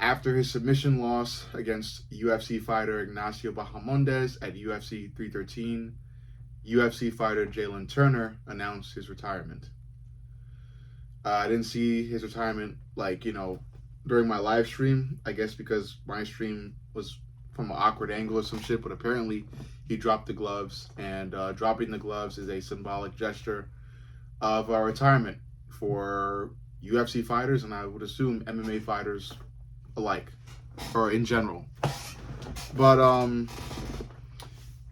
After his submission loss against UFC fighter Ignacio Bahamondes at UFC 313, UFC fighter Jalin Turner announced his retirement. I didn't see his retirement during my live stream, I guess because my stream was from an awkward angle or some shit, but apparently he dropped the gloves, and dropping the gloves is a symbolic gesture of retirement for UFC fighters, and I would assume MMA fighters alike, or in general. But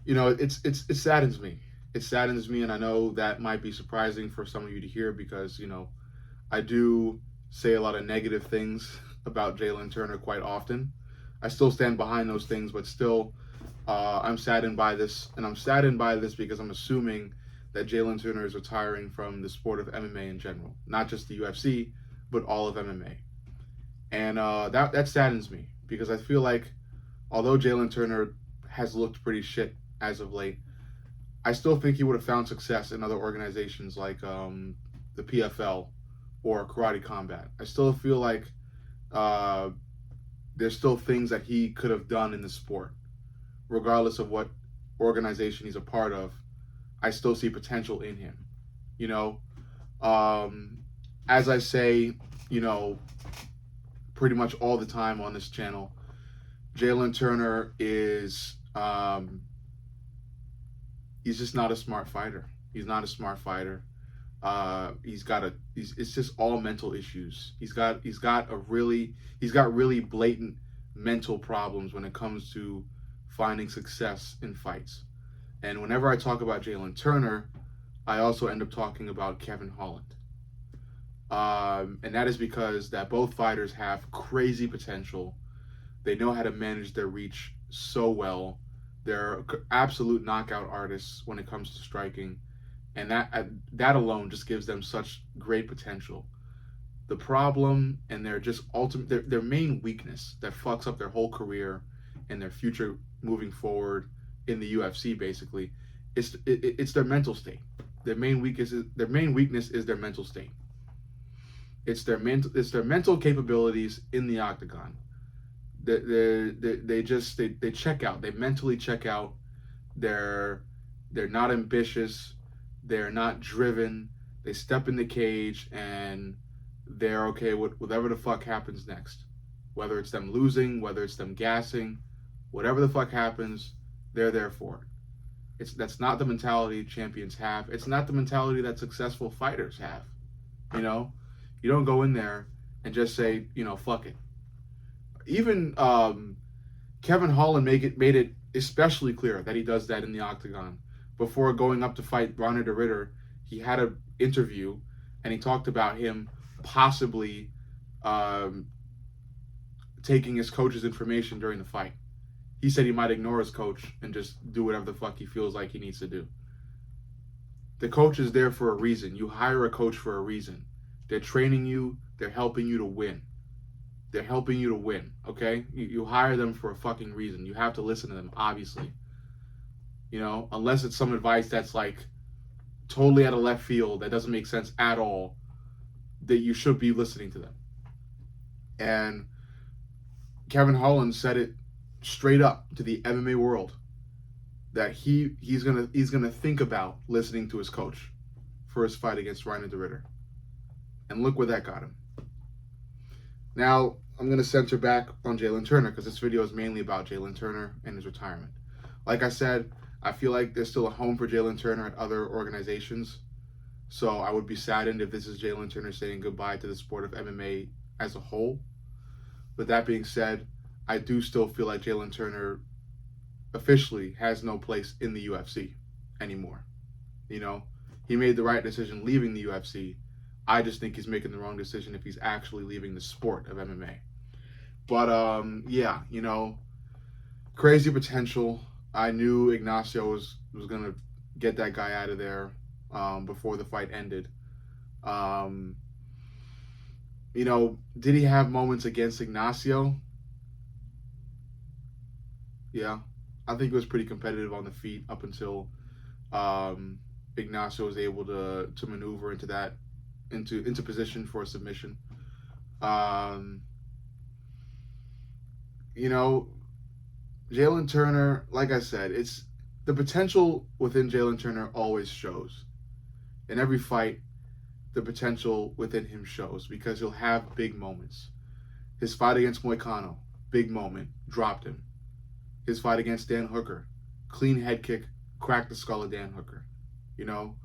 it saddens me. It saddens me, and I know that might be surprising for some of you to hear because I do say a lot of negative things about Jalin Turner quite often. I still stand behind those things, but still, I'm saddened by this, and I'm saddened by this because I'm assuming that Jalin Turner is retiring from the sport of MMA in general, not just the UFC, but all of MMA. And that saddens me because I feel like although Jalin Turner has looked pretty shit as of late, I still think he would have found success in other organizations like the PFL or Karate Combat. I still feel like there's still things that he could have done in the sport, regardless of what organization he's a part of. I still see potential in him. As I say, pretty much all the time on this channel, Jalin Turner is he's just not a smart fighter. He's not a smart fighter. It's just all mental issues. He's got really blatant mental problems when it comes to finding success in fights. And whenever I talk about Jalin Turner, I also end up talking about Kevin Holland. And that is because that both fighters have crazy potential. They know how to manage their reach so well. They're absolute knockout artists when it comes to striking. And that alone just gives them such great potential. The problem and their main weakness that fucks up their whole career and their future moving forward in the UFC basically, it's their mental state. Their main weakness is their mental state. It's their mental capabilities in the octagon. They check out. They mentally check out. They're not ambitious. They're not driven. They step in the cage and they're okay with whatever the fuck happens next. Whether it's them losing, whether it's them gassing, whatever the fuck happens, they're there for it. That's not the mentality champions have. It's not the mentality that successful fighters have. You don't go in there and just say, fuck it. Even Kevin Holland made it especially clear that he does that in the octagon. Before going up to fight Ronnie de Ritter, he had an interview and he talked about him possibly taking his coach's information during the fight. He said he might ignore his coach and just do whatever the fuck he feels like he needs to do. The coach is there for a reason. You hire a coach for a reason. They're training you. They're helping you to win. They're helping you to win, okay? You hire them for a fucking reason. You have to listen to them, obviously. Unless it's some advice that's like totally out of left field, that doesn't make sense at all, that you should be listening to them. And Kevin Holland said it straight up to the MMA world that he's gonna think about listening to his coach for his fight against Ronnie de Ritter. And look where that got him. Now, I'm going to center back on Jalin Turner because this video is mainly about Jalin Turner and his retirement. Like I said, I feel like there's still a home for Jalin Turner at other organizations. So I would be saddened if this is Jalin Turner saying goodbye to the sport of MMA as a whole. But that being said, I do still feel like Jalin Turner officially has no place in the UFC anymore. He made the right decision leaving the UFC. I just think he's making the wrong decision if he's actually leaving the sport of MMA. But yeah, crazy potential. I knew Ignacio was gonna get that guy out of there before the fight ended. Did he have moments against Ignacio? Yeah, I think it was pretty competitive on the feet up until Ignacio was able to maneuver into position for a submission. you know, Jalin Turner, like I said, it's the potential within Jalin Turner always shows. In every fight, the potential within him shows because he'll have big moments. His fight against Moicano, big moment, dropped him. His fight against Dan Hooker, clean head kick, cracked the skull of Dan Hooker. You know,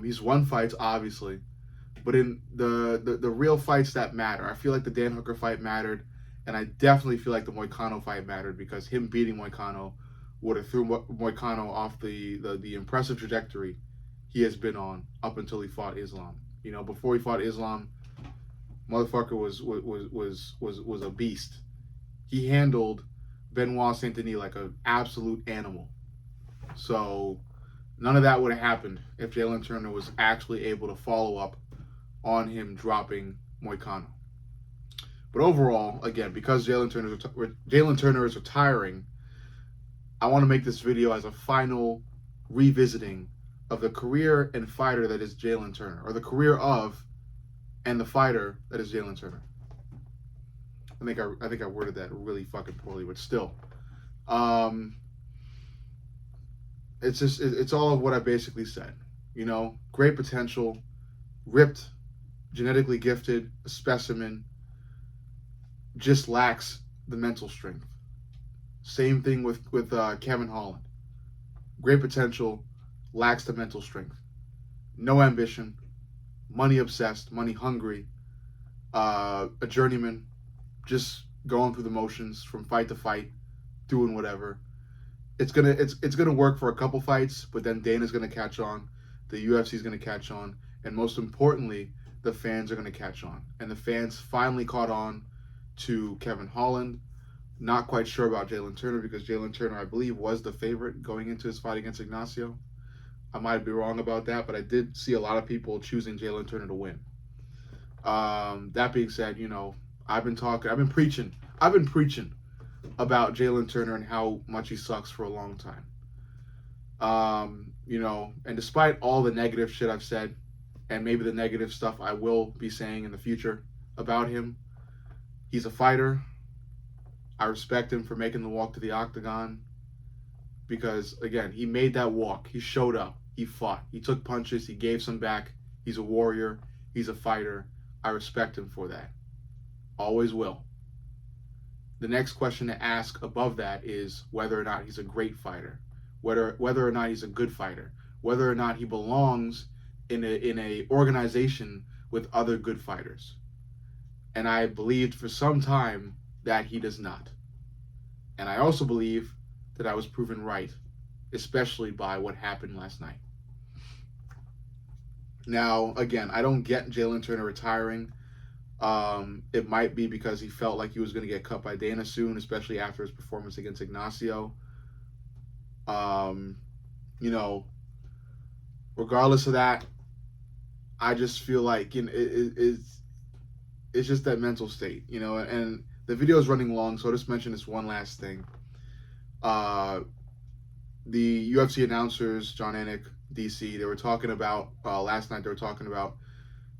he's won fights, obviously, but in the real fights that matter, I feel like the Dan Hooker fight mattered, and I definitely feel like the Moicano fight mattered because him beating Moicano would have threw Moicano off the impressive trajectory he has been on up until he fought Islam. You know, before he fought Islam, motherfucker was a beast. He handled Benoit Saint-Denis like an absolute animal. So none of that would have happened if Jalin Turner was actually able to follow up on him dropping Moicano. But overall, again, because Jalin Turner is retiring, I want to make this video as a final revisiting of the career and fighter that is Jalin Turner, or the career of and the fighter that is Jalin Turner. I think I worded that really fucking poorly, but still, it's all of what I basically said. You know, great potential, ripped, genetically gifted, a specimen, just lacks the mental strength. Same thing with Kevin Holland. Great potential, lacks the mental strength. No ambition, money obsessed, money hungry, a journeyman, just going through the motions from fight to fight, doing whatever. It's gonna work for a couple fights, but then Dana's gonna catch on, the UFC's gonna catch on, and most importantly, the fans are gonna catch on. And the fans finally caught on to Kevin Holland. Not quite sure about Jalin Turner because Jalin Turner, I believe, was the favorite going into his fight against Ignacio. I might be wrong about that, but I did see a lot of people choosing Jalin Turner to win. That being said, you know, I've been preaching about Jalin Turner and how much he sucks for a long time. You know, and despite all the negative shit I've said, and maybe the negative stuff I will be saying in the future about him, he's a fighter. I respect him for making the walk to the octagon because, again, he made that walk. He showed up. He fought. He took punches. He gave some back. He's a warrior. He's a fighter. I respect him for that. Always will. The next question to ask above that is whether or not he's a great fighter, whether or not he's a good fighter, whether or not he belongs in a organization with other good fighters. And I believed for some time that he does not. And I also believe that I was proven right, especially by what happened last night. Now, again, I don't get Jalin Turner retiring. It might be because he felt like he was going to get cut by Dana soon, especially after his performance against Ignacio. You know, regardless of that, I just feel like, you know, it's just that mental state, you know, and the video is running long, so I'll just mention this one last thing. The UFC announcers, John Anik, DC, they were talking about, last night they were talking about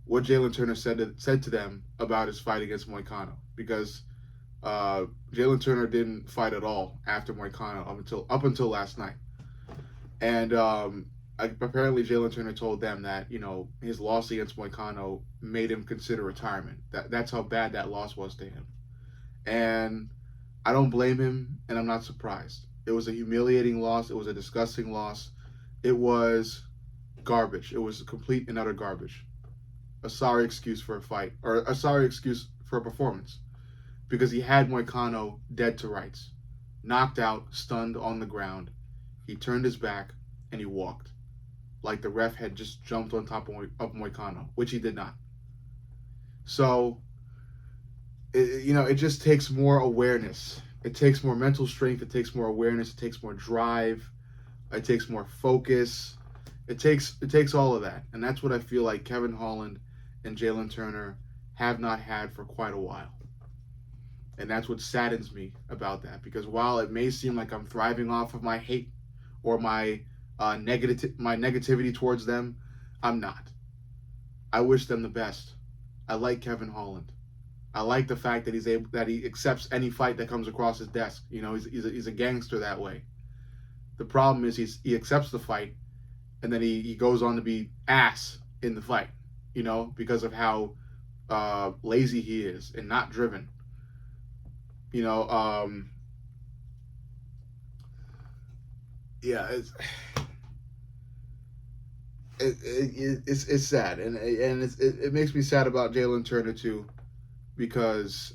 what Jalin Turner said to them about his fight against Moicano, because Jalin Turner didn't fight at all after Moicano up until last night. And apparently Jalin Turner told them that, you know, his loss against Moicano made him consider retirement. That's how bad that loss was to him. And I don't blame him, and I'm not surprised. It was a humiliating loss. It was a disgusting loss. It was garbage. It was complete and utter garbage. A sorry excuse for a fight, or a sorry excuse for a performance, because he had Moicano dead to rights, knocked out, stunned on the ground. He turned his back and he walked like the ref had just jumped on top of Moicano, which he did not. So, you know, it just takes more awareness. It takes more mental strength. It takes more awareness. It takes more drive. It takes more focus. It takes all of that. And that's what I feel like Kevin Holland and Jalin Turner have not had for quite a while. And that's what saddens me about that. Because while it may seem like I'm thriving off of my hate or my negativity towards them, I'm not. I wish them the best. I like Kevin Holland. I like the fact that he accepts any fight that comes across his desk. You know, he's a gangster that way. The problem is he accepts the fight, and then he goes on to be ass in the fight. You know, because of how lazy he is and not driven. You know, yeah, it's sad, and it makes me sad about Jalin Turner too, because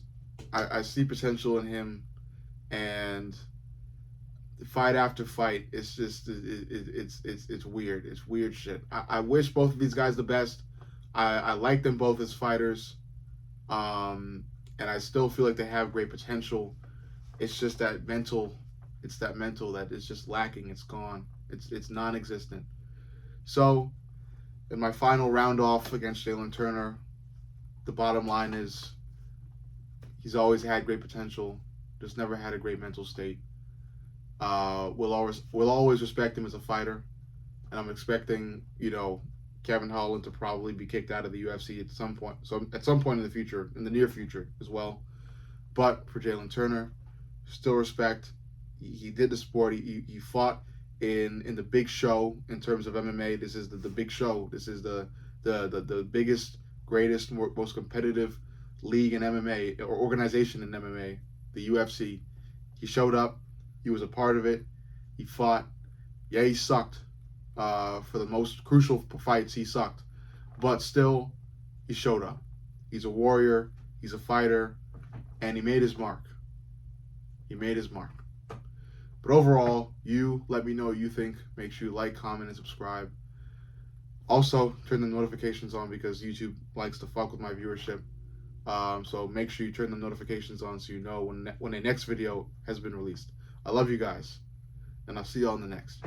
I see potential in him, and fight after fight, it's just it's weird. It's weird shit. I wish both of these guys the best. I like them both as fighters, and I still feel like they have great potential. It's just that mental. It's that mental that is just lacking. It's gone. It's non-existent. So, in my final round off against Jalin Turner, the bottom line is he's always had great potential, just never had a great mental state. We'll always respect him as a fighter, and I'm expecting, you know, Kevin Holland to probably be kicked out of the UFC at some point. So at some point in the future, in the near future as well. But for Jalin Turner, still respect. He did the sport. He fought in the big show in terms of MMA. This is the big show. This is the biggest, greatest, most competitive league in MMA or organization in MMA, the UFC. He showed up. He was a part of it. He fought. Yeah, he sucked. For the most crucial fights, he sucked. But still, he showed up. He's a warrior. He's a fighter. And he made his mark. He made his mark. But overall, let me know what you think. Make sure you like, comment, and subscribe. Also, turn the notifications on because YouTube likes to fuck with my viewership. So make sure you turn the notifications on so you know when the next video has been released. I love you guys, and I'll see you all in the next.